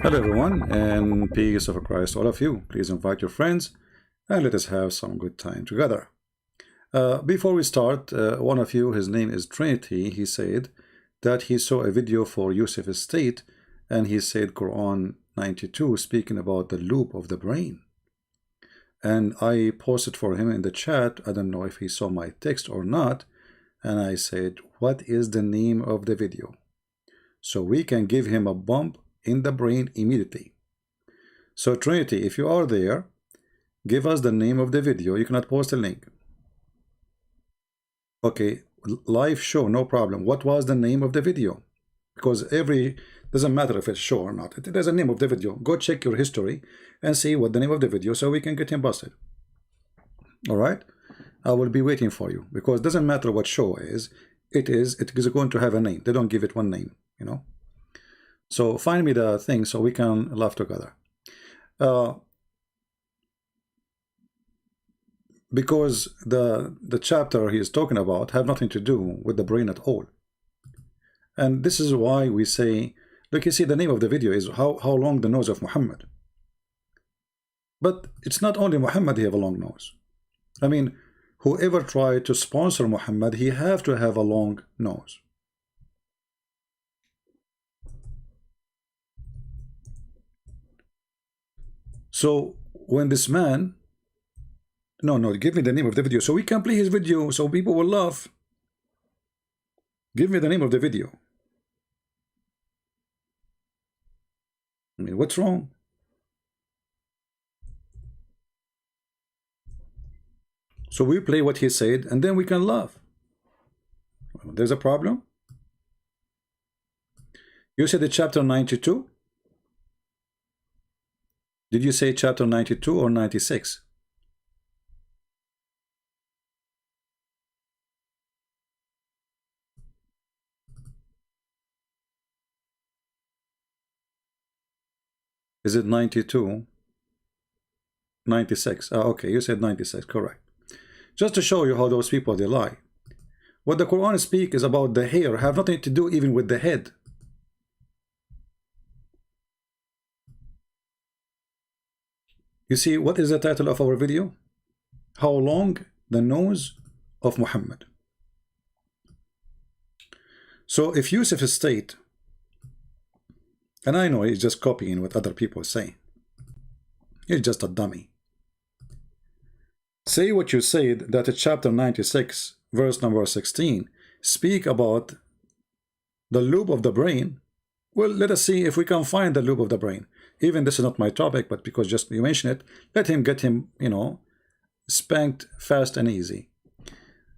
Hello everyone, and peace of Christ all of you. Please invite your friends and let us have some good time together. Before we start, one of you, his name is Trinity, he said that he saw a video for Yusuf Estate and he said Quran 92 speaking about the loop of the brain. And I posted for him in the chat, I don't know if he saw my text or not, and I said, what is the name of the video? So we can give him a bump in the brain immediately. So Trinity, if you are there, give us the name of the video. You cannot post a link. Okay, live show, no problem. What was the name of the video? Because doesn't matter if it's show or not. There's a name of the video. Go check your history and see what the name of the video so we can get him busted. All right, I will be waiting for you because it doesn't matter what show is. It is going to have a name. They don't give it one name, you know. So find me the thing so we can laugh together. Because the chapter he is talking about have nothing to do with the brain at all. And this is why we say, look, you see, the name of the video is how long the nose of Muhammad. But it's not only Muhammad he have a long nose. I mean, whoever tried to sponsor Muhammad, he have to have a long nose. So when this man, no, give me the name of the video so we can play his video so people will laugh. Give me the name of the video. I mean, what's wrong? So we play what he said and then we can laugh. There's a problem. You said the chapter 92. Did you say chapter 92 or 96? Is it 92? 96. Okay, you said 96, correct. Just to show you how those people, they lie. What the Quran speaks is about the hair, have nothing to do even with the head. You see, what is the title of our video? How long the nose of Muhammad. So if Yusuf Estate, and I know he's just copying what other people say, he's just a dummy. Say what you said, that chapter 96, verse number 16, speak about the loop of the brain. Well, let us see if we can find the loop of the brain. Even this is not my topic, but because just you mention it, let him get him, you know, spanked fast and easy.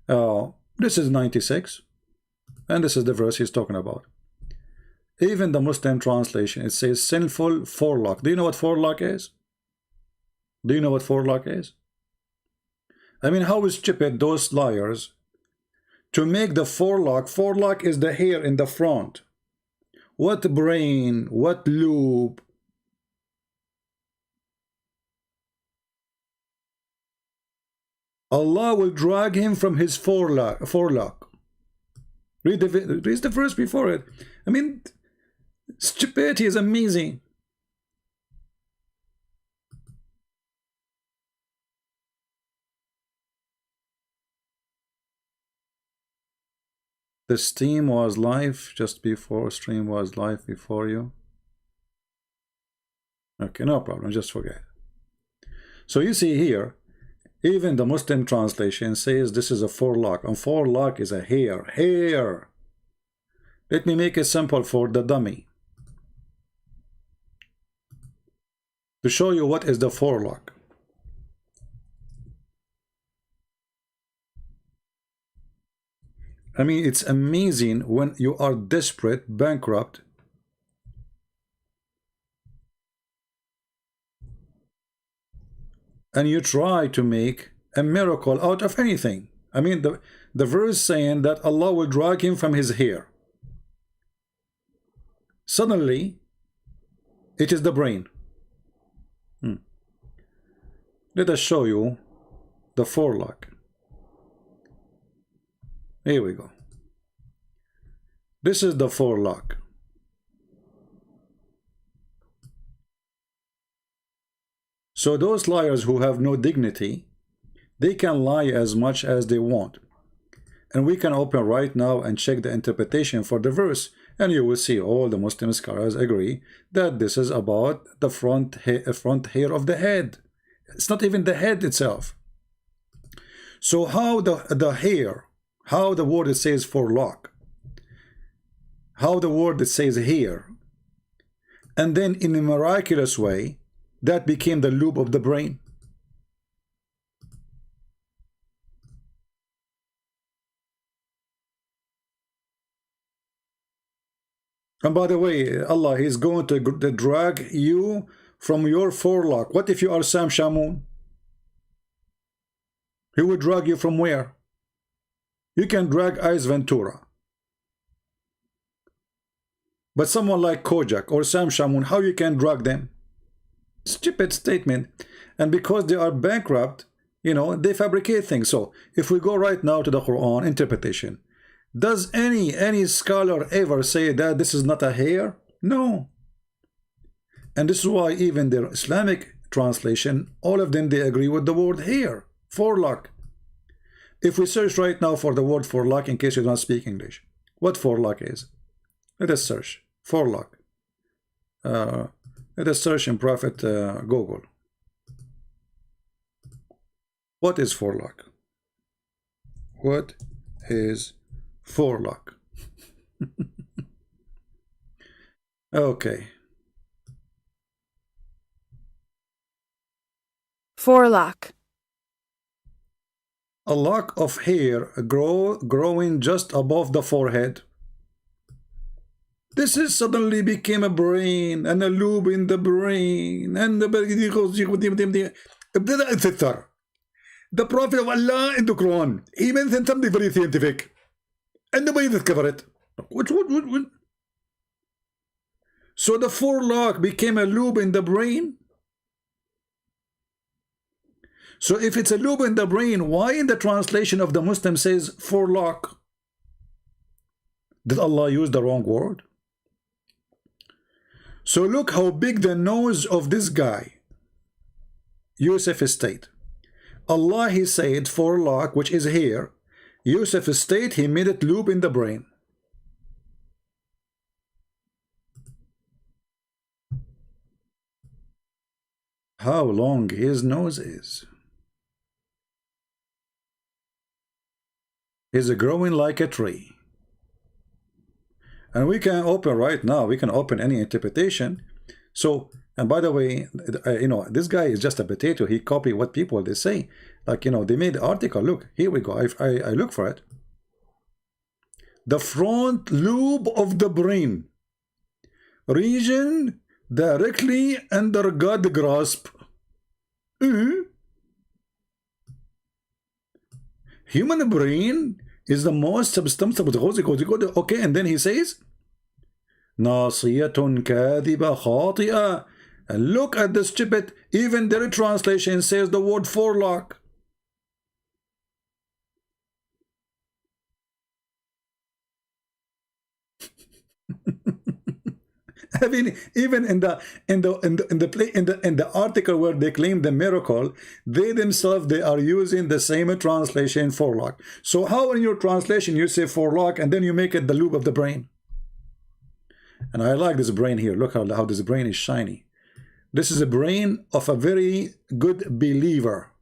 This is 96, and this is the verse he's talking about. Even the Muslim translation, it says sinful forelock. Do you know what forelock is? Do you know what forelock is? I mean, how stupid those liars to make the forelock. Forelock is the hair in the front. What brain? What loop? Allah will drag him from his forelock. Read the verse before it. I mean, stupidity is amazing. The stream was live just before. Stream was live before you. Okay, no problem. Just forget. So you see here, even the Muslim translation says this is a forelock, and forelock is a hair. Hair. Let me make it simple for the dummy to show you what is the forelock. I mean, it's amazing when you are desperate, bankrupt, and you try to make a miracle out of anything. I mean, the verse saying that Allah will drag him from his hair. Suddenly, it is the brain. Let us show you the forelock. Here we go. This is the forelock. So those liars who have no dignity, they can lie as much as they want. And we can open right now and check the interpretation for the verse, and you will see all the Muslim scholars agree that this is about the front hair of the head. It's not even the head itself. So how the hair, how the word it says forelock, how the word it says hair, and then in a miraculous way that became the lobe of the brain. And by the way, Allah is going to drag you from your forelock. What if you are Sam Shamoun? He would drag you from where? You can drag Ice Ventura. But someone like Kojak or Sam Shamoun, how you can drag them? Stupid statement. And because they are bankrupt, you know, they fabricate things. So if we go right now to the Quran interpretation, does any scholar ever say that this is not a hair? No. And this is why even their Islamic translation, all of them, they agree with the word hair, forelock. If we search right now for the word forelock, in case you don't speak English, what forelock is? Let us search forelock. Let us search in Prophet Google. What is forelock? What is forelock? Okay. Forelock. A lock of hair growing just above the forehead. This is suddenly became a brain and a lobe in the brain and the Prophet of Allah in the Quran, he mentioned something very scientific and nobody discovered it. What? So the forelock became a lobe in the brain. So if it's a lobe in the brain, why in the translation of the Muslim says forelock? Did Allah use the wrong word? So look how big the nose of this guy, Yusuf state. Allah, he said forelock, which is hair. Yusuf state, he made it lobe in the brain. How long his nose is. Is growing like a tree. And we can open right now, we can open any interpretation. So, and by the way, you know, this guy is just a potato. He copied what people they say. Like, you know, they made the article. Look, here we go. I look for it. The front lobe of the brain. Region directly under God grasp. Human brain is the most substantial. Okay, and then he says, ناصية كاذبة خاطئة. And look at the stupid, even their translation says the word forelock. I mean, even in the article where they claim the miracle, they themselves they are using the same translation forelock. So how in your translation you say forelock and then you make it the lobe of the brain? And I like this brain here. Look how this brain is shiny. This is a brain of a very good believer.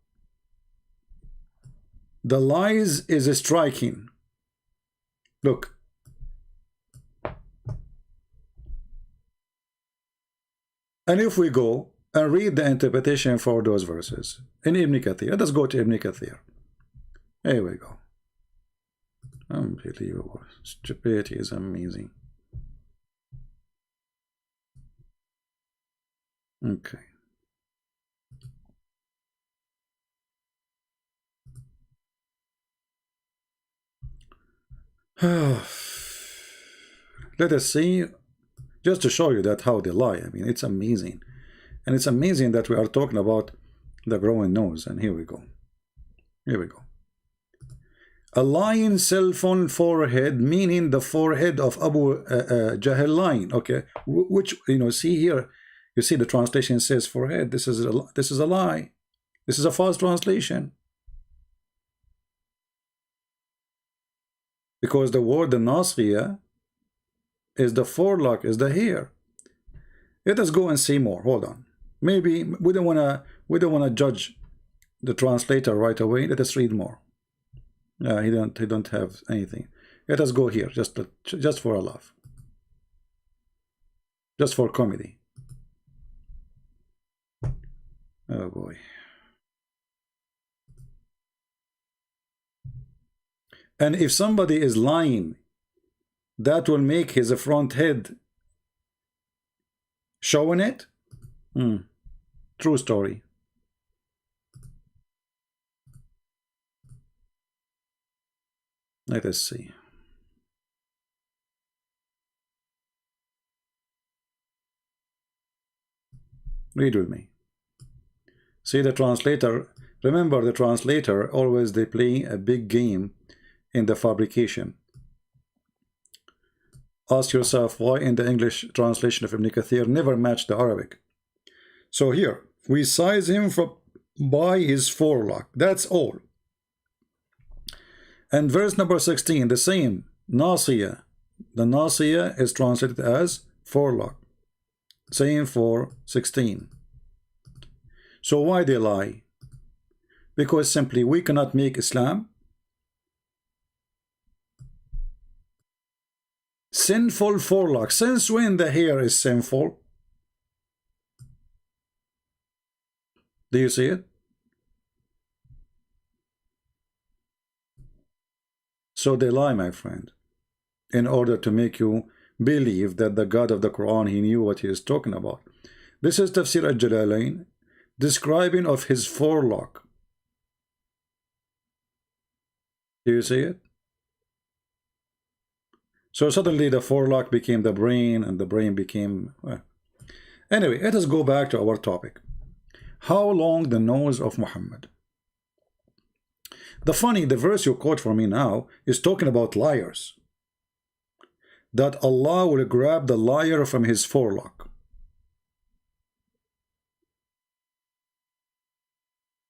The lies is striking. Look. And if we go and read the interpretation for those verses in Ibn Kathir, let us go to Ibn Kathir. Here we go. Unbelievable. Stupidity is amazing. Okay. Let us see, just to show you that how they lie. I mean, it's amazing. And it's amazing that we are talking about the growing nose. And here we go. Here we go. A lion cell phone forehead, meaning the forehead of Abu Jahl line. Okay. Which, you know, see here, You see, the translation says forehead. This is a lie. This is a false translation. Because the word the nasiya is the forelock, is the hair. Let us go and see more. Hold on. Maybe we don't wanna judge the translator right away. Let us read more. He don't have anything. Let us go here, just for a laugh, just for comedy. Oh boy. And if somebody is lying, that will make his front head showing it. True story. Let us see. Read with me. See, the translator, remember the translator, always they play a big game in the fabrication. Ask yourself why in the English translation of Ibn Kathir never matched the Arabic. So here, we size him by his forelock. That's all. And verse number 16, the same, nasiya. The nasiya is translated as forelock. Same for 16. So why they lie? Because simply we cannot make Islam sinful forelock. Since when the hair is sinful? Do you see it? So they lie, my friend, in order to make you believe that the God of the Quran, he knew what he is talking about. This is Tafsir al-Jalalain, describing of his forelock. Do you see it? So suddenly the forelock became the brain, and the brain became... Well. Anyway, let us go back to our topic. How long the nose of Muhammad? The verse you quote for me now is talking about liars. That Allah will grab the liar from his forelock.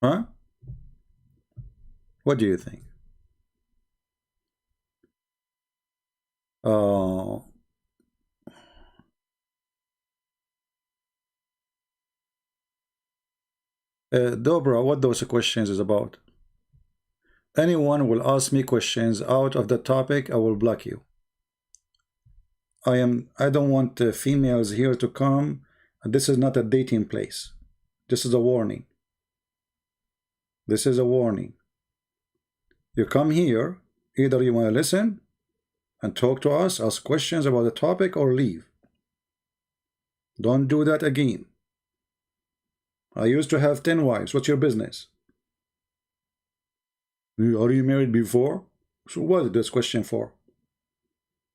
Huh? What do you think? Dobra, what those questions is about? Anyone will ask me questions out of the topic, I will block you. I don't want females here to come. This is not a dating place. This is a warning. This is a warning. You come here, either you want to listen and talk to us, ask questions about the topic, or leave. Don't do that again. I used to have 10 wives. What's your business? Are you married before? So what is this question for?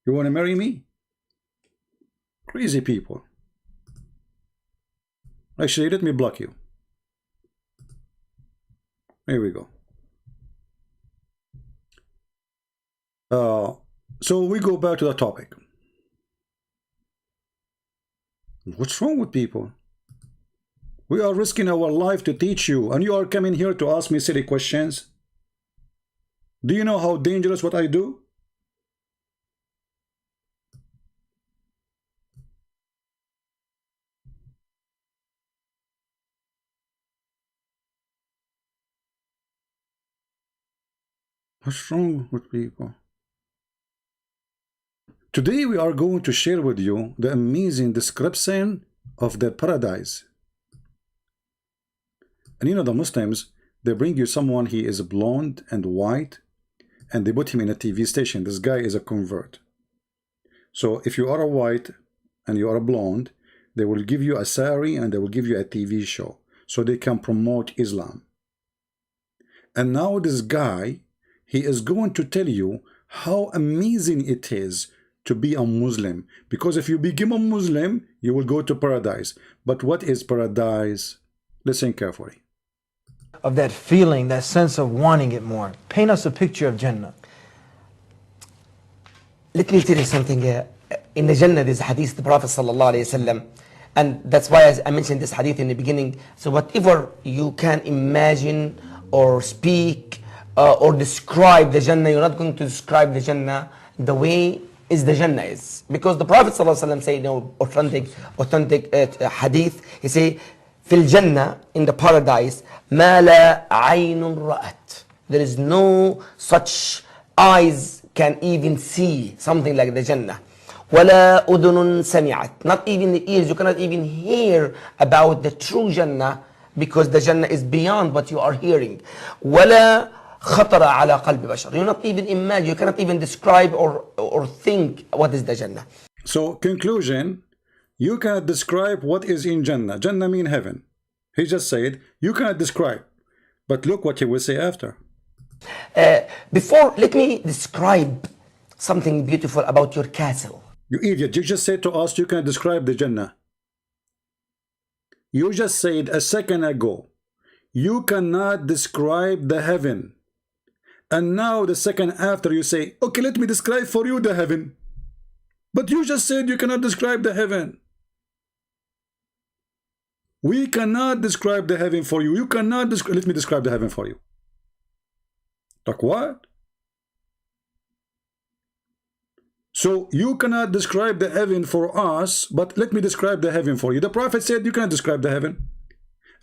You want to marry me? Crazy people. Actually, let me block you. Here we go. So we go back to the topic. What's wrong with people? We are risking our life to teach you, and you are coming here to ask me silly questions. Do you know how dangerous what I do? What's wrong with people? Today we are going to share with you the amazing description of the paradise. And you know, the Muslims, they bring you someone, he is blonde and white, and they put him in a TV station. This guy is a convert. So if you are a white and you are a blonde, they will give you a sari and they will give you a TV show so they can promote Islam. And now this guy, he is going to tell you how amazing it is to be a Muslim, because if you become a Muslim, you will go to paradise. But what is paradise? Listen carefully. Of that feeling, that sense of wanting it more. Paint us a picture of Jannah. Let me tell you something. In the Jannah, there's a hadith, the Prophet sallallahu alayhi wa sallam, And that's why I mentioned this hadith in the beginning. So whatever you can imagine or speak or describe the Jannah, you're not going to describe the Jannah the way is the Jannah is. Because the Prophet ﷺ said, authentic hadith, he say, fil Jannah, in the paradise, ma la aynun ra'at. There is no such eyes can even see something like the Jannah. وَلَا أُذُنٌ سَمِعَتْ. Not even the ears, you cannot even hear about the true Jannah, because the Jannah is beyond what you are hearing. وَلَا خَطَرَ عَلَى قَلْبِ بَشَرٍ. You not even imagine, you cannot even describe or think what is the Jannah. So, conclusion, you cannot describe what is in Jannah. Jannah mean heaven. He just said, you cannot describe. But look what he will say after. Before, let me describe something beautiful about your castle. You idiot, you just said to us you can describe the Jannah. You just said a second ago, you cannot describe the heaven. And now the second after you say, okay, let me describe for you the heaven. But you just said you cannot describe the heaven. We cannot describe the heaven for you. You cannot describe, let me describe the heaven for you. Like what? So you cannot describe the heaven for us, but let me describe the heaven for you. The Prophet said you cannot describe the heaven.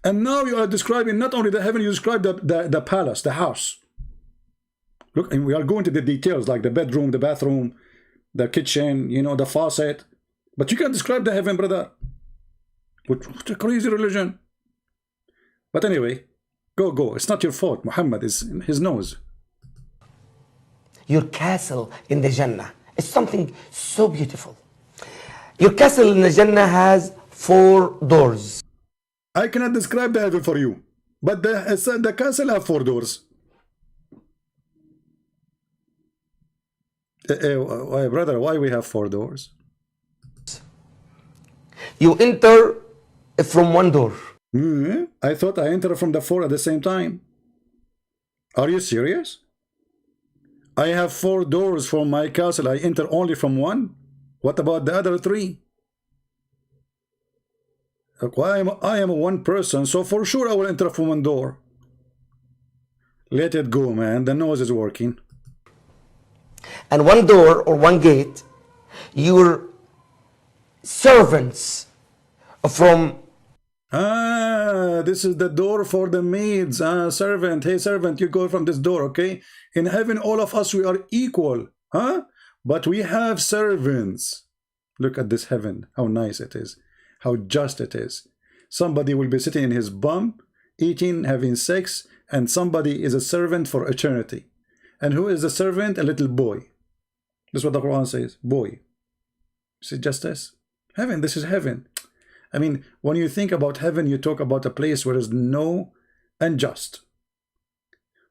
And now you are describing not only the heaven, you describe the palace, the house. Look, and we are going to the details like the bedroom, the bathroom, the kitchen, you know, the faucet. But you can't describe the heaven, brother. What a crazy religion. But anyway, go. It's not your fault. Muhammad is his nose. Your castle in the Jannah. It's something so beautiful. Your castle in the Jannah has 4 doors. I cannot describe the heaven for you, but the castle have 4 doors. Why, brother? Why we have 4 doors? You enter from one door. I thought I entered from the 4 at the same time. Are you serious? I have 4 doors from my castle. I enter only from one. What about the other 3? I am one person, so for sure I will enter from one door. Let it go, man. The nose is working. And one door or one gate, your servants from... This is the door for the maids. Servant, hey servant, you go from this door, okay? In heaven, all of us, we are equal, huh? But we have servants. Look at this heaven, how nice it is, how just it is. Somebody will be sitting in his bum, eating, having sex, and somebody is a servant for eternity. And who is the servant? A little boy. That's what the Quran says, boy. See justice? Heaven, this is heaven. I mean, when you think about heaven, you talk about a place where there is no unjust,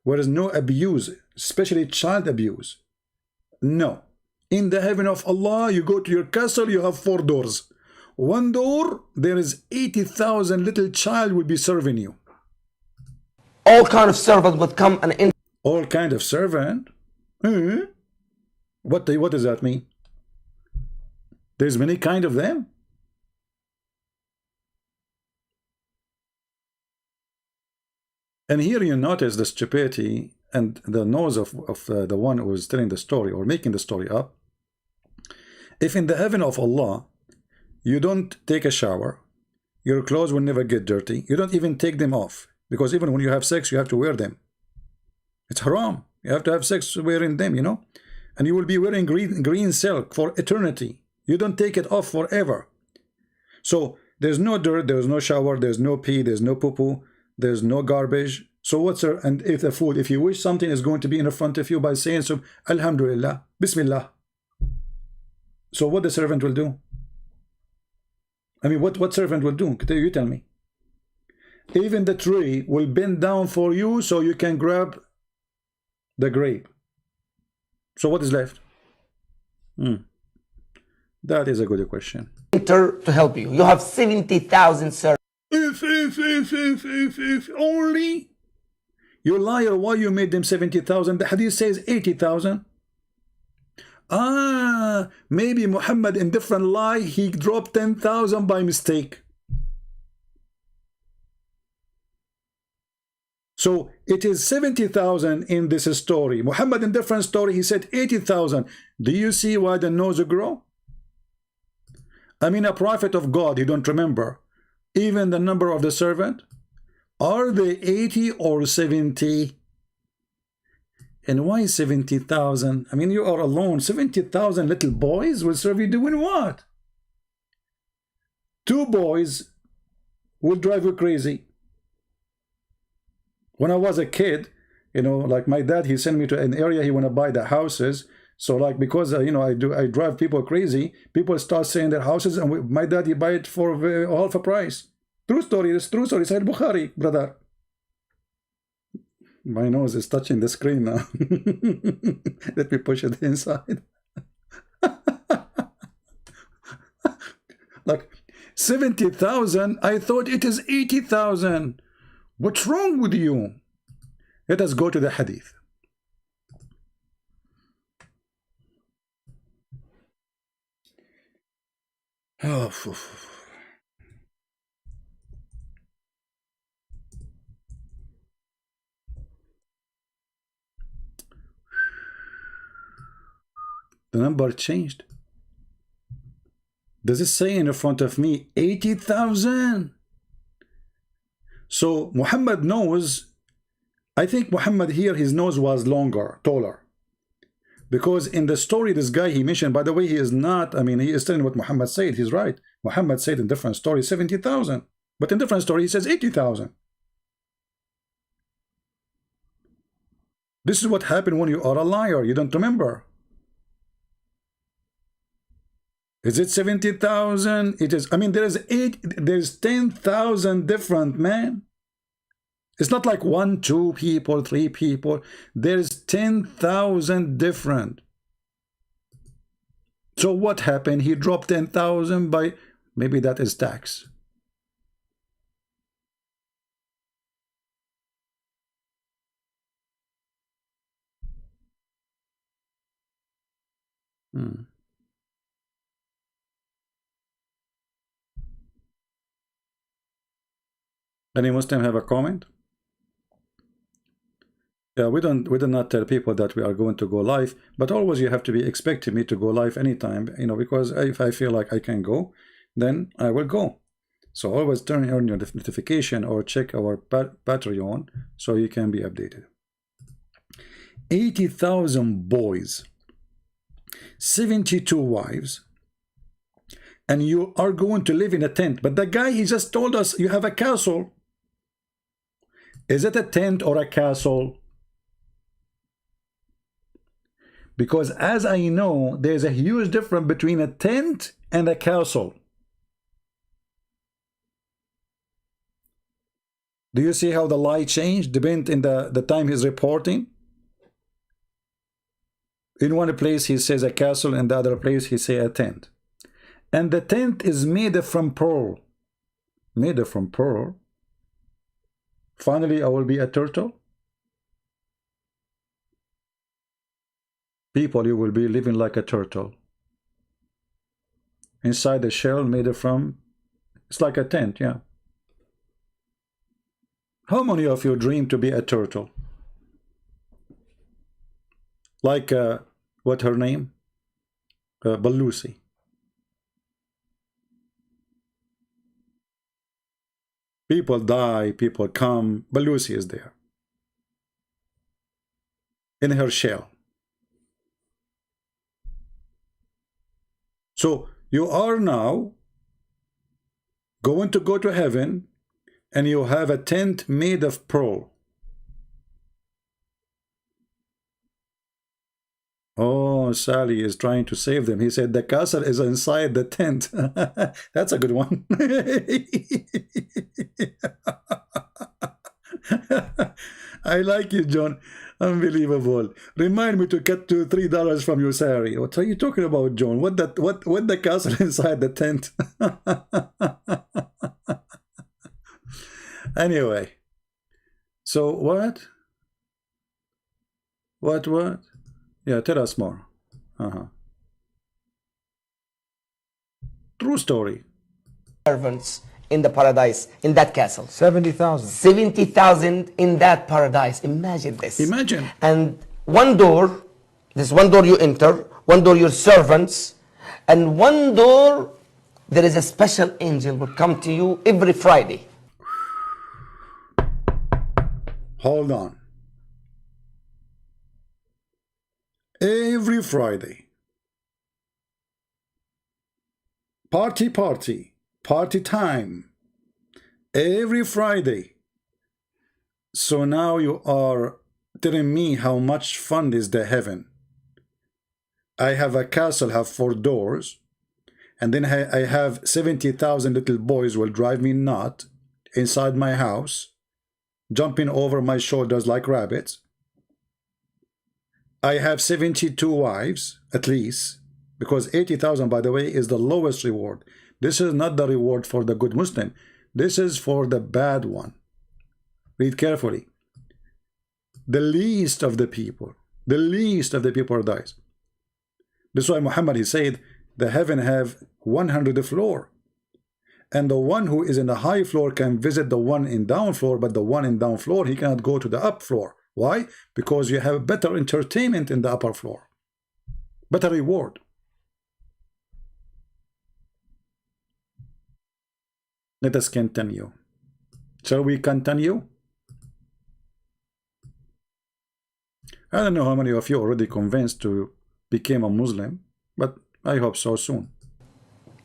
where there is no abuse, especially child abuse. No. In the heaven of Allah, you go to your castle, you have 4 doors. One door, there is 80,000 little child will be serving you. All kind of servants would come and enter. All kind of servant? What does that mean? There's many kind of them. And here you notice the stupidity and the nose of the one who is telling the story or making the story up. If in the heaven of Allah, you don't take a shower, your clothes will never get dirty, you don't even take them off, because even when you have sex, you have to wear them. It's haram. You have to have sex wearing them, you know. And you will be wearing green silk for eternity. You don't take it off forever. So there's no dirt, there's no shower, there's no pee, there's no poo-poo, there's no garbage. So what's there? And if the food, if you wish something is going to be in front of you by saying so, Alhamdulillah, Bismillah. So what the servant will do? I mean, what servant will do? You tell me. Even the tree will bend down for you so you can grab the grape. So what is left? That is a good question. To help you. You have 70,000 servants. If only. You liar, why you made them 70,000? The hadith says 80,000. Ah, maybe Muhammad in different lie, he dropped 10,000 by mistake. So it is 70,000 in this story. Muhammad in different story, he said 80,000. Do you see why the nose grow? I mean, a prophet of God, you don't remember. Even the number of the servant, are they 80 or 70? And why 70,000? I mean, you are alone. 70,000 little boys will serve you doing what? 2 boys will drive you crazy. When I was a kid, you know, like my dad, he sent me to an area he want to buy the houses. So like, because you know, I drive people crazy, people start saying their houses, and my dad, he buy it for half a price. True story. This true story. Sahih Bukhari, brother. My nose is touching the screen now. Let me push it inside. Like 70,000. I thought it is 80,000. What's wrong with you? Let us go to the hadith. Oh, the number changed. Does it say in front of me 80,000? So Muhammad knows, I think Muhammad here, his nose was longer, taller. Because in the story, this guy he mentioned, by the way, he is not, I mean, he is telling what Muhammad said. He's right. Muhammad said in different stories 70,000. But in different story, he says 80,000. This is what happened when you are a liar. You don't remember. Is it 70,000? It is. I mean, there's 10,000 different, man. It's not like 1, 2 people, 3 people. There's 10,000 different. So what happened? He dropped 10,000 by, maybe that is tax. Any Muslim have a comment? Yeah, we do not tell people that we are going to go live, but always you have to be expecting me to go live anytime, you know, because if I feel like I can go, then I will go. So always turn on your notification or check our Patreon so you can be updated. 80,000 boys, 72 wives, and you are going to live in a tent. But the guy, he just told us you have a castle. Is it a tent or a castle? Because as I know, there's a huge difference between a tent and a castle. Do you see how the light changed depending in the time he's reporting? In one place he says a castle, in the other place he says a tent. And the tent is made from pearl. Made from pearl. Finally, I will be a turtle. People, you will be living like a turtle. Inside the shell made from, it's like a tent, yeah. How many of you dream to be a turtle? Like, what her name? Balusi. People die, people come, Balusi is there. In her shell. So you are now going to go to heaven, and you have a tent made of pearl. Oh, Sally is trying to save them. He said the castle is inside the tent. That's a good one. I like you, John. Unbelievable. Remind me to cut to $3 from your salary. What are you talking about, John? What the castle inside the tent? Anyway. So what? What? Yeah, tell us more. True story. servants in the paradise, in that castle. 70,000. 70,000 in that paradise. Imagine this. Imagine. And one door, this one door you enter, one door your servants, and one door there is a special angel will come to you every Friday. Hold on. Every Friday. Party time. Every Friday. So now you are telling me how much fun is the heaven. I have a castle, have 4 doors, and then I have 70,000 little boys will drive me nuts inside my house, jumping over my shoulders like rabbits. I have 72 wives, at least, because 80,000, by the way, is the lowest reward. This is not the reward for the good Muslim. This is for the bad one. Read carefully. The least of the people dies. This is why Muhammad, he said, the heaven have 100 floor. And the one who is in the high floor can visit the one in down floor, but the one in down floor, he cannot go to the up floor. Why? Because you have better entertainment in the upper floor. Better reward. Let us continue. Shall we continue? I don't know how many of you are already convinced to become a Muslim, but I hope so soon.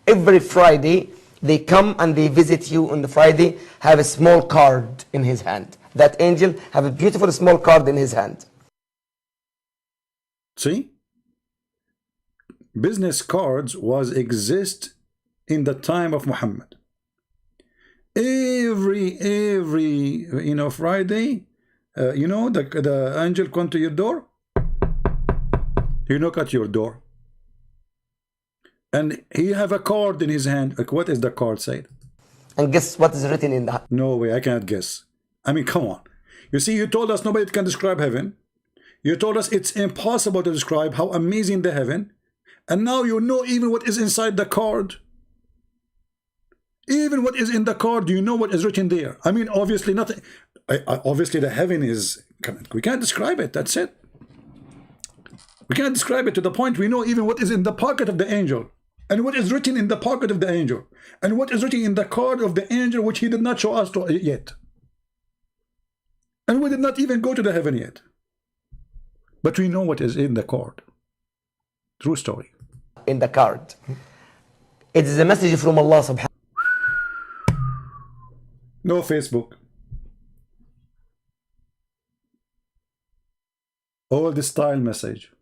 Every Friday, they come and they visit you on the Friday, have a small card in his hand. That angel have a beautiful small card in his hand. See? Business cards was exist in the time of Muhammad. Every Friday, the angel come to your door. He knock at your door. And he have a card in his hand. Like, what is the card said? And guess what is written in that? No way, I cannot guess. I mean, come on. You see, you told us nobody can describe heaven. You told us it's impossible to describe how amazing the heaven. And now you know even what is inside the card. Even what is in the card, you know what is written there. I mean, obviously nothing. Obviously the heaven is, we can't describe it. That's it. We can't describe it to the point we know even what is in the pocket of the angel. And what is written in the pocket of the angel. And what is written in the card of the angel, which he did not show us yet. And we did not even go to the heaven yet. But we know what is in the card. True story. In the card. It is a message from Allah subhanahu. No Facebook. Old style message.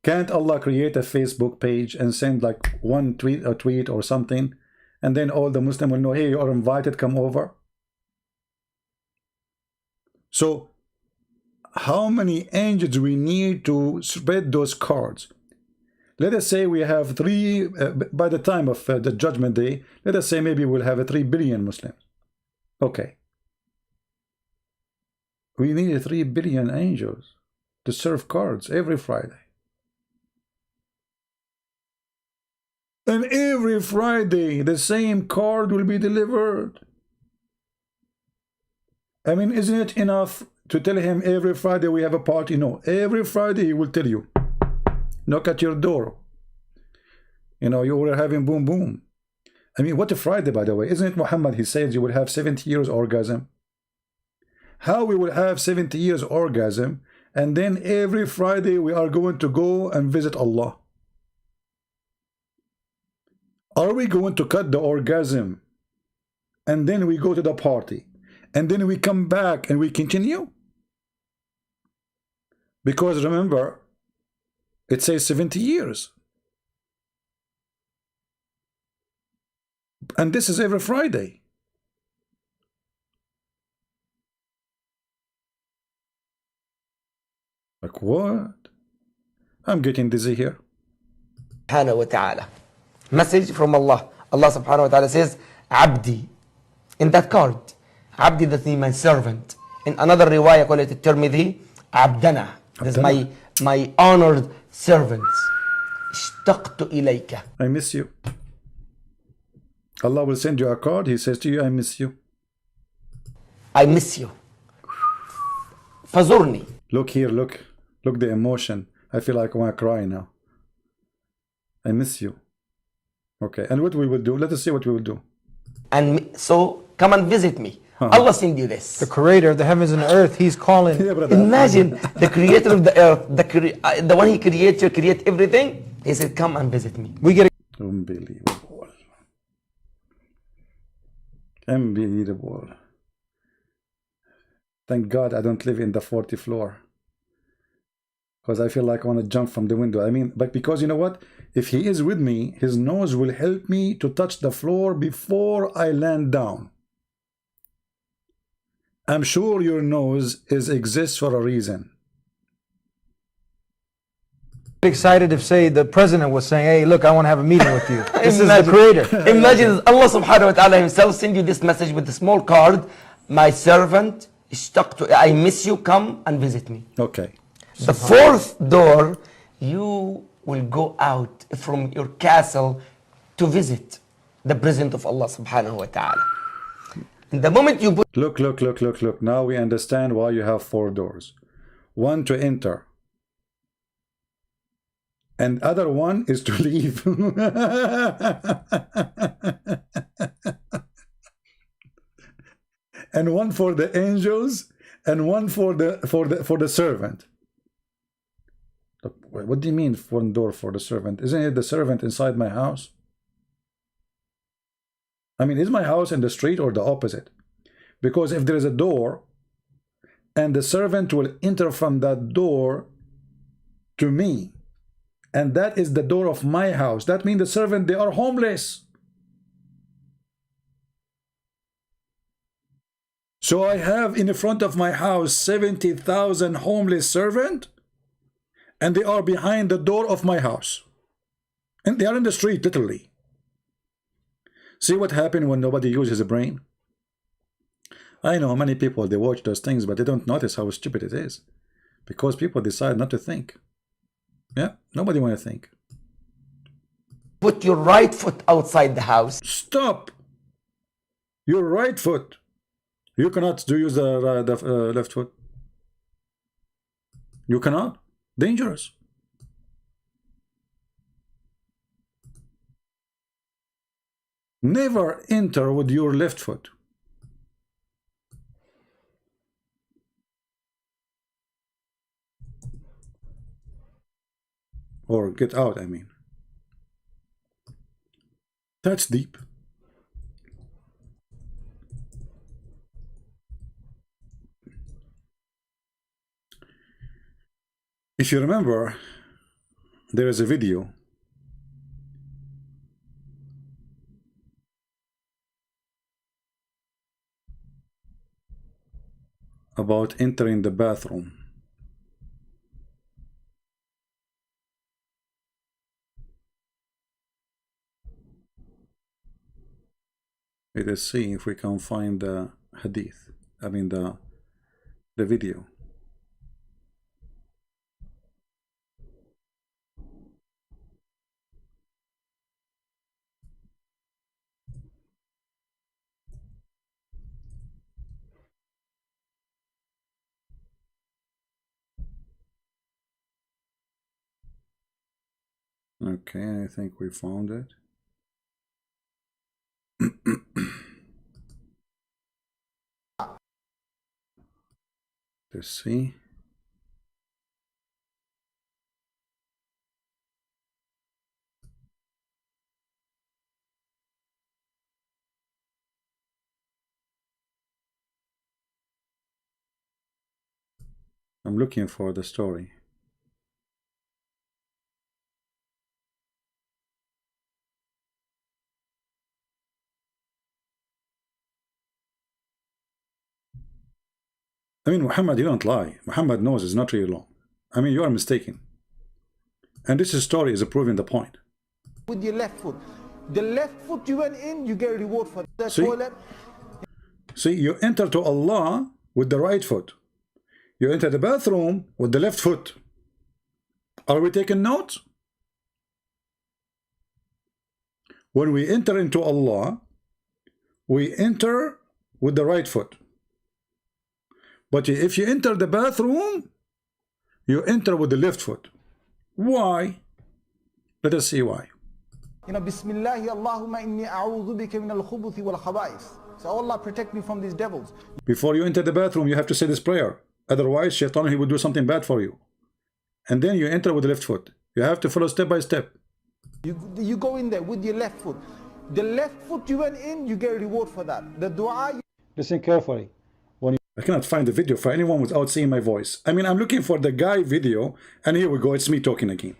Can't Allah create a Facebook page and send like one tweet or something, and then all the Muslim will know, hey, you are invited, come over? So how many angels do we need to spread those cards? Let us say we have 3, by the time of the judgment day, let us say maybe we'll have 3 billion Muslims. Okay. We need 3 billion angels to serve cards every Friday. And every Friday, the same card will be delivered. I mean, isn't it enough to tell him every Friday we have a party? No, every Friday he will tell you. Knock at your door. You know, you were having boom boom. I mean, what a Friday, by the way. Isn't it Muhammad, he says you will have 70 years orgasm? How we will have 70 years orgasm, and then every Friday we are going to go and visit Allah? Are we going to cut the orgasm and then we go to the party and then we come back and we continue? Because remember, it says 70 years. And this is every Friday. Like what? I'm getting dizzy here. Subhanahu wa ta'ala. Message from Allah. Allah subhanahu wa ta'ala says, Abdi. In that card, Abdi, that means my servant. In another riwayah, call it Tirmidhi, Abdana. This is my honored servants. اشتقت إليك. I miss you. Allah will send you a card. He says to you, I miss you. I miss you. فزرني. Look here, look the emotion. I feel like I want to cry now. I miss you. Okay, and what we will do? Let us see what we will do. And so come and visit me. Allah send you this. The creator of the heavens and the earth, he's calling. Yeah, brother. Imagine the creator of the earth, the one he created, create everything. He said, come and visit me. We get Unbelievable. Unbelievable. Thank God I don't live in the 40th floor. Because I feel like I want to jump from the window. I mean, but because you know what? If he is with me, his nose will help me to touch the floor before I land down. I'm sure your nose exists for a reason. excited if, say, the president was saying, hey, look, I want to have a meeting with you. This is the creator. Imagine Allah subhanahu wa ta'ala himself send you this message with a small card. My servant, I miss you, come and visit me. Okay. The fourth door, you will go out from your castle to visit the presence of Allah subhanahu wa ta'ala. And the moment you put... Look. Now we understand why you have 4 doors. One to enter. And other one is to leave. And one for the angels and one for the servant. What do you mean one door for the servant? Isn't it the servant inside my house? I mean, is my house in the street or the opposite? Because if there is a door and the servant will enter from that door to me, and that is the door of my house, that means the servant, they are homeless. So I have in the front of my house 70,000 homeless servants, and they are behind the door of my house. And they are in the street, literally. See what happened when nobody uses a brain? I know many people, they watch those things, but they don't notice how stupid it is. Because people decide not to think. Yeah, nobody want to think. Put your right foot outside the house. Stop! Your right foot. You cannot use the left foot. You cannot. Dangerous. Never enter with your left foot. Or get out, I mean. That's deep. If you remember, there is a video about entering the bathroom. Let us see if we can find the hadith. I mean the video. Okay, I think we found it. Let's see. I'm looking for the story. I mean, Muhammad, you don't lie. Muhammad knows it's not really long. I mean, you are mistaken. And this story is proving the point. With your left foot. The left foot you went in, you get a reward for that toilet. See, you enter to Allah with the right foot. You enter the bathroom with the left foot. Are we taking notes? When we enter into Allah, we enter with the right foot. But if you enter the bathroom, you enter with the left foot. Why? Let us see why. You know, Bismillahi Allahumma inni a'udhu bika min al-khubuthi wal khaba'ith. So Allah protect me from these devils. Before you enter the bathroom, you have to say this prayer. Otherwise, Shaitan, he will do something bad for you. And then you enter with the left foot. You have to follow step by step. You go in there with your left foot. The left foot you went in, you get a reward for that. The dua. Listen carefully. I cannot find the video for anyone without seeing my voice. I mean, I'm looking for the guy video, and here we go. It's me talking again.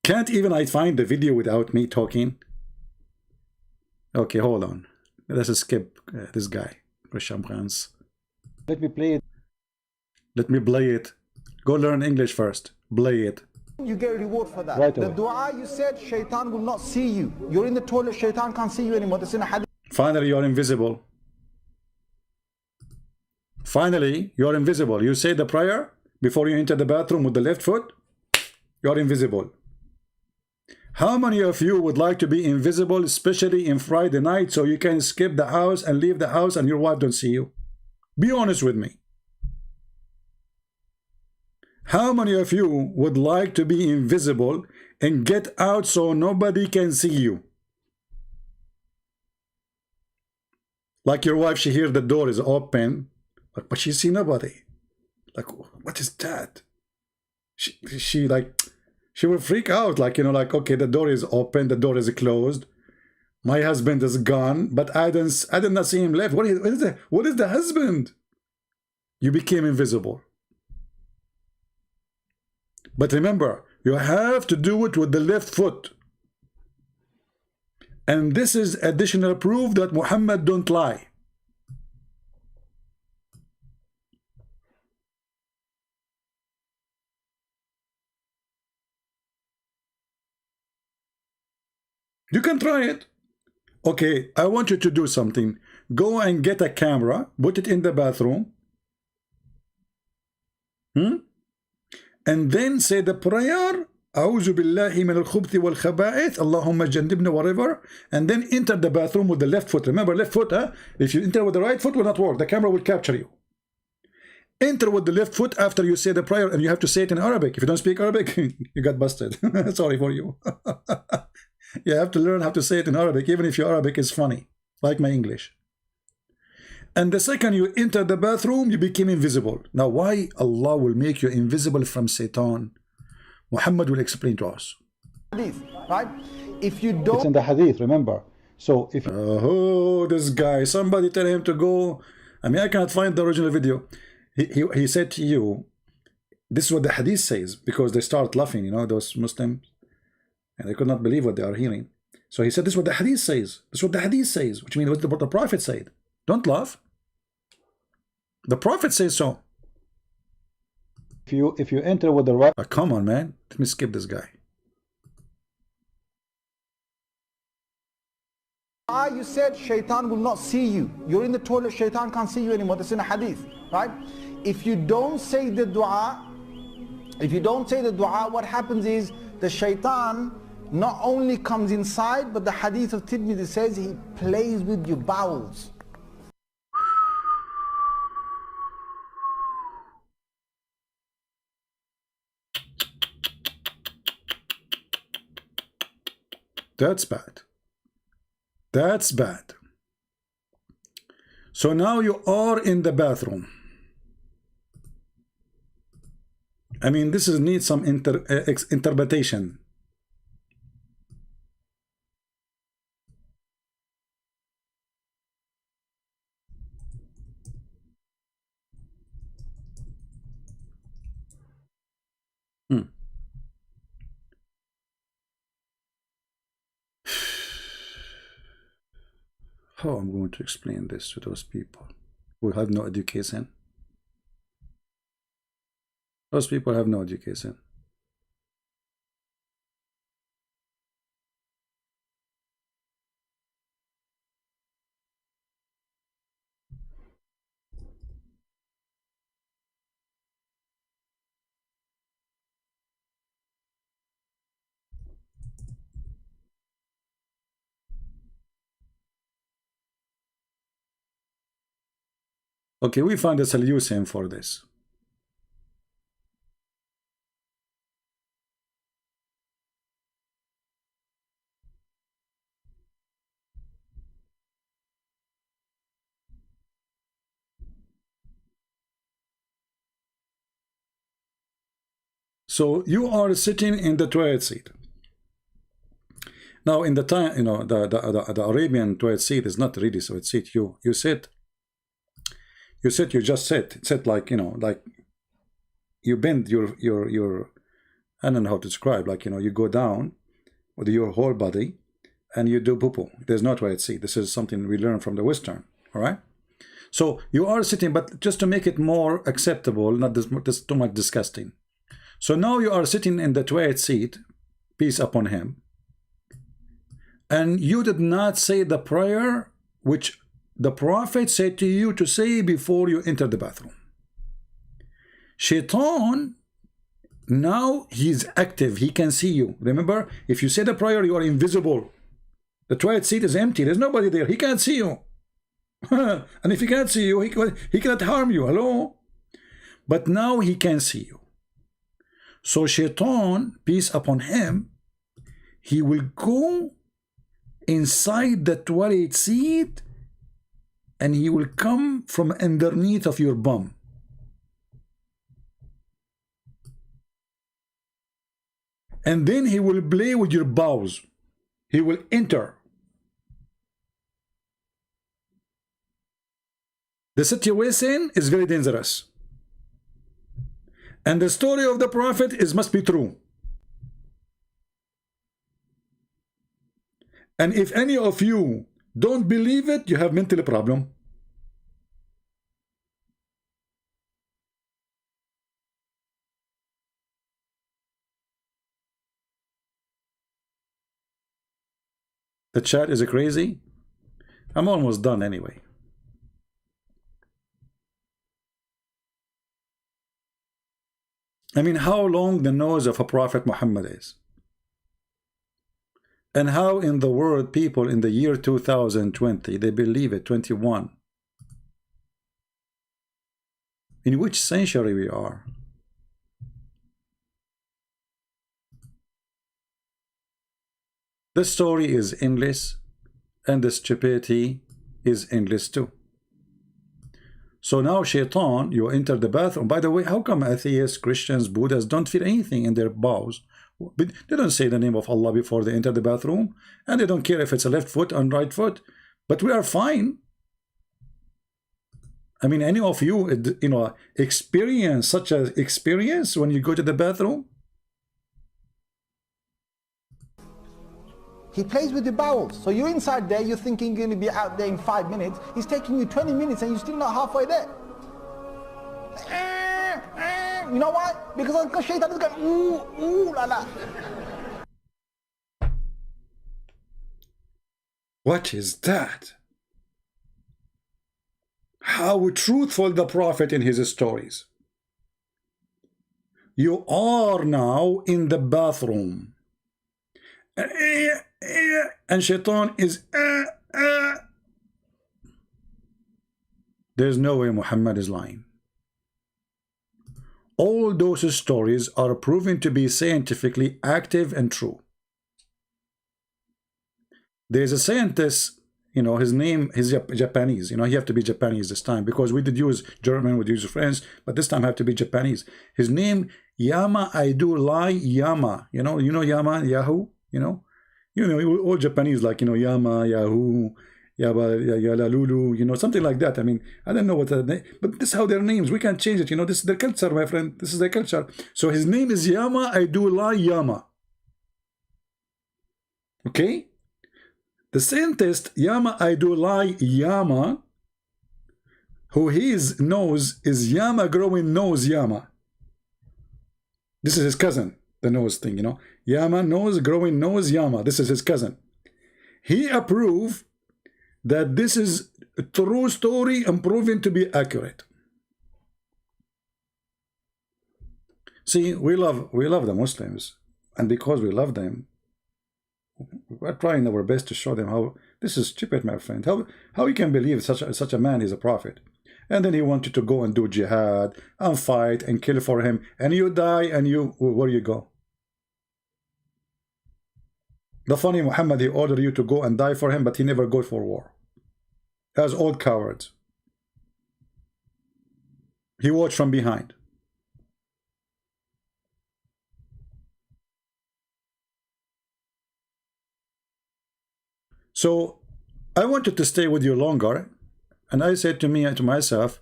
Can't even I find the video without me talking? Okay, hold on. Let's skip this guy. Let me play it. Let me play it. Go learn English first. Play it. You get a reward for that. Right the away. dua you said, Shaitan will not see you. You're in the toilet, Shaitan can't see you anymore. That's in a hadith. Finally, you're invisible. Finally, you're invisible. You say the prayer before you enter the bathroom with the left foot, you're invisible. How many of you would like to be invisible, especially in Friday night, so you can skip the house and leave the house and your wife don't see you? Be honest with me. How many of you would like to be invisible and get out so nobody can see you? Like your wife, she hears the door is open, but she see nobody. Like, what is that? She will freak out, like, you know, like, okay, the door is open, the door is closed. My husband is gone, but I did not see him left. What is the husband? You became invisible. But remember, you have to do it with the left foot. And this is additional proof that Muhammad don't lie. You can try it. Okay, I want you to do something. Go and get a camera, put it in the bathroom. And then say the prayer, أعوذ بالله من الخبث والخبائث, اللهم جنبنا, whatever. And then enter the bathroom with the left foot. Remember, left foot, huh? If you enter with the right foot, will not work. The camera will capture you. Enter with the left foot after you say the prayer, and you have to say it in Arabic. If you don't speak Arabic, you got busted. Sorry for you. You have to learn how to say it in Arabic, even if your Arabic is funny, like my English. And the second you enter the bathroom, you become invisible. Now, why Allah will make you invisible from Satan? Muhammad will explain to us. Hadith, right? If you It's don't. in the hadith, remember. So if Oh, this guy, somebody tell him to go. I mean, I cannot find the original video. He said to you, this is what the hadith says, because they start laughing, you know, those Muslims, and they could not believe what they are hearing. So he said, this is what the hadith says. This is what the hadith says, which means what the Prophet said. Don't laugh. The Prophet says so. if you enter with the right, Come on, man. Let me skip this guy. You said Shaitan will not see you. You're in the toilet, Shaitan can't see you anymore. That's in a hadith, right? If you don't say the dua, what happens is the Shaitan not only comes inside, but the hadith of Tirmidhi says he plays with your bowels. That's bad. That's bad. So now you are in the bathroom. I mean, this needs some interpretation. How I'm going to explain this to those people who have no education? Those people have no education. Okay, we find a solution for this. So you are sitting in the toilet seat. Now, in the time, you know, the Arabian toilet seat is not really toilet seat. You sit. You just sit like, you know, like you bend your I don't know how to describe, like, you know, you go down with your whole body and you do poo-poo. There's no toilet seat. This is something we learn from the Western. All right. So you are sitting, but just to make it more acceptable, not this too much disgusting. So now you are sitting in the toilet seat, peace upon him, and you did not say the prayer which the Prophet said to you to say before you enter the bathroom. Shaitan, now he's active, he can see you. Remember, if you say the prayer, you are invisible. The toilet seat is empty, there's nobody there, he can't see you. And if he can't see you, he cannot harm you. Hello? But now he can see you. So Shaitan, peace upon him, he will go inside the toilet seat and he will come from underneath of your bum. And then he will play with your bowels. He will enter. The situation is very dangerous. And the story of the Prophet must be true. And if any of you don't believe it, you have mental problem. The chat is crazy. I'm almost done anyway. I mean, how long the nose of a Prophet Muhammad is. And how in the world people in the year 2020, they believe it, 21. In which century we are? The story is endless, and the stupidity is endless too. So now Shaitan, you enter the bathroom. By the way, how come atheists, Christians, Buddhists don't feel anything in their bowels? They don't say the name of Allah before they enter the bathroom, and they don't care if it's a left foot and right foot, but we are fine. I mean, any of you, you know, experience such an experience when you go to the bathroom? He plays with the bowels. So you're inside there, you're thinking you're going to be out there in 5 minutes. He's taking you 20 minutes and you're still not halfway there. You know why? Because Shaitan is going, ooh, la la. What is that? How truthful the Prophet in his stories. You are now in the bathroom. And Shaitan is There's no way Muhammad is lying. All those stories are proven to be scientifically active and true. There's a scientist, you know, his name is Japanese. You know, you have to be Japanese this time because we did use German, we did use French, but this time I have to be Japanese. His name, Yama I do lie Yama. You know Yama, Yahoo, you know, all Japanese, like, you know, Yama, Yahoo, Yala Lulu, you know, something like that. I mean, I don't know what the name, but this is how their names, we can't change it, you know, this is their culture, my friend, this is their culture. So his name is Yama I do lie Yama. Okay? The scientist Yama I do lie Yama, who his nose is Yama growing nose Yama. This is his cousin, the nose thing, you know. Yama nose growing nose Yama. This is his cousin. He approved that this is a true story and proven to be accurate. See, we love the Muslims, and because we love them, we're trying our best to show them how this is stupid, my friend. How you can believe such a man is a prophet. and then he wanted to go and do jihad and fight and kill for him, and you die, and you, where you go? The funny Muhammad, he ordered you to go and die for him, but he never go for war. As old cowards. He watched from behind. So I wanted to stay with you longer, and I said to myself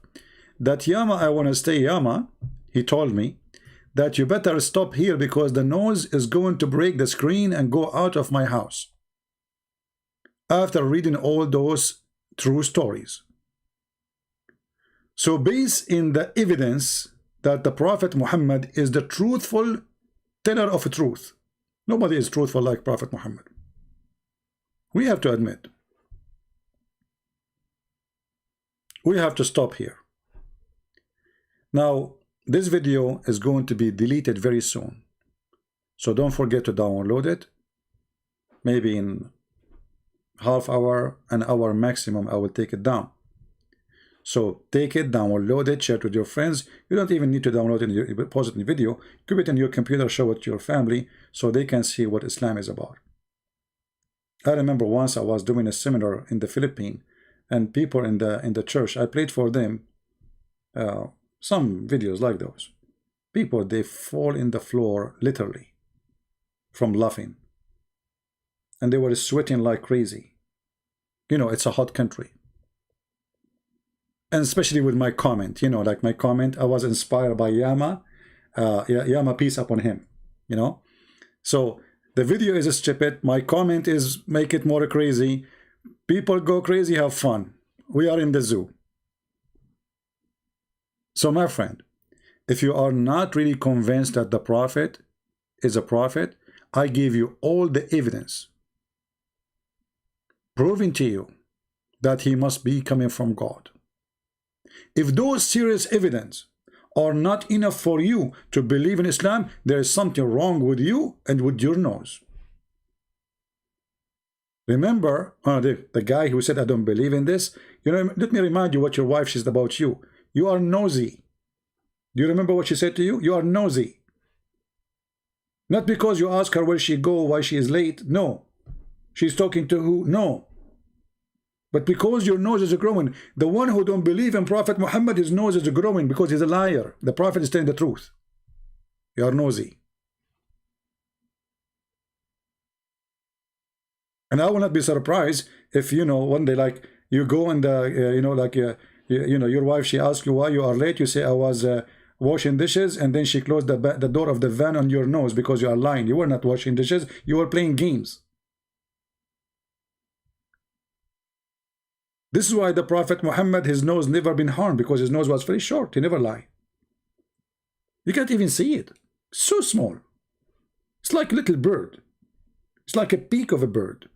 that Yama, I want to stay. Yama, he told me that you better stop here because the noise is going to break the screen and go out of my house. After reading all those true stories. So based in the evidence that the Prophet Muhammad is the truthful teller of truth. Nobody is truthful like Prophet Muhammad. We have to admit. We have to stop here. Now, this video is going to be deleted very soon. So don't forget to download it. Maybe in half hour, an hour maximum, I will take it down. So take it, download it, share it with your friends. You don't even need to download it, pause it in the video. Keep it in your computer, show it to your family so they can see what Islam is about. I remember once I was doing a seminar in the Philippines, and people in the church, I played for them some videos like those. People, they fall in the floor literally from laughing, and they were sweating like crazy. You know, it's a hot country. And especially with my comment, you know, like my comment, I was inspired by Yama. Yama, peace upon him, you know. So the video is stupid. My comment is make it more crazy. People go crazy, have fun. We are in the zoo. So my friend, if you are not really convinced that the Prophet is a prophet, I give you all the evidence proving to you that he must be coming from God. If those serious evidence are not enough for you to believe in Islam, there is something wrong with you and with your nose. Remember, the guy who said, I don't believe in this, you know, let me remind you what your wife said about you. You are nosy. Do you remember what she said to you? You are nosy. Not because you ask her where she go, why she is late. No. She's talking to who? No. But because your nose is growing, the one who don't believe in Prophet Muhammad, his nose is growing because he's a liar. The Prophet is telling the truth. You are nosy. And I will not be surprised if, you know, one day, like, you go and, you know, like, you know, your wife, she asks you why you are late. You say, I was washing dishes, and then she closed the door of the van on your nose because you are lying. You were not washing dishes. You were playing games. This is why the Prophet Muhammad, his nose never been harmed, because his nose was very short. He never lied. You can't even see it. So small. It's like a little bird. It's like a peak of a bird.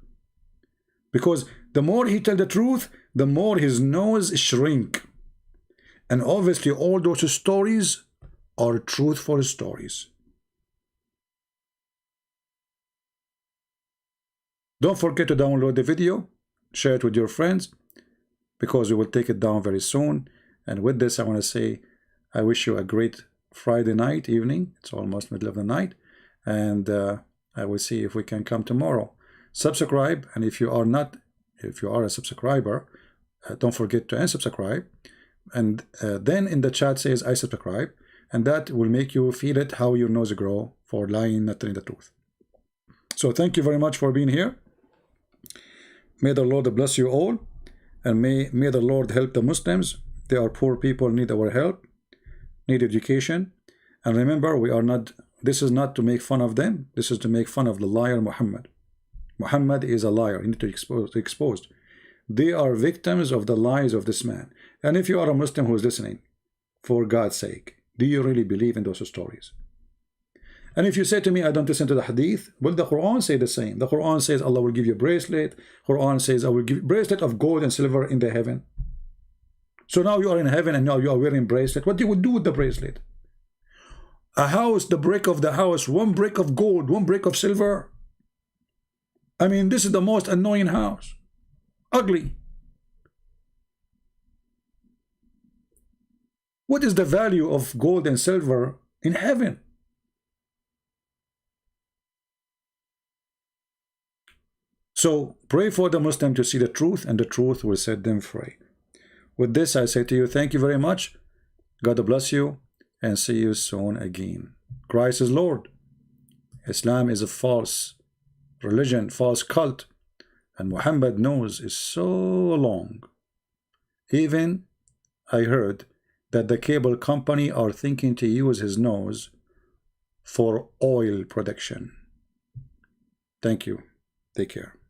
Because the more he tell the truth, the more his nose shrink. And obviously all those stories are truthful stories. Don't forget to download the video, share it with your friends, because we will take it down very soon. And with this, I want to say, I wish you a great Friday night, evening. It's almost middle of the night. And I will see if we can come tomorrow. Subscribe, and if you are a subscriber, don't forget to unsubscribe. And then in the chat says, I subscribe. And that will make you feel it, how your nose grow for lying, not telling the truth. So thank you very much for being here. May the Lord bless you all. And may the Lord help the Muslims. They are poor people, need our help, need education. And remember, we are not, this is not to make fun of them. This is to make fun of the liar Muhammad. Muhammad is a liar. You need to expose. They are victims of the lies of this man. And if you are a Muslim who is listening, for God's sake, do you really believe in those stories? And if you say to me, I don't listen to the hadith, well, the Quran say the same. The Quran says Allah will give you a bracelet. Quran says I will give you a bracelet of gold and silver in the heaven. So now you are in heaven and now you are wearing bracelet. What do you do with the bracelet? A house, the brick of the house, one brick of gold, one brick of silver. I mean, this is the most annoying house. Ugly. What is the value of gold and silver in heaven? So pray for the Muslim to see the truth, and the truth will set them free. With this, I say to you, thank you very much. God bless you, and see you soon again. Christ is Lord. Islam is a false religion, false cult, and Muhammad nose is so long. Even I heard that the cable company are thinking to use his nose for oil production. Thank you. Take care.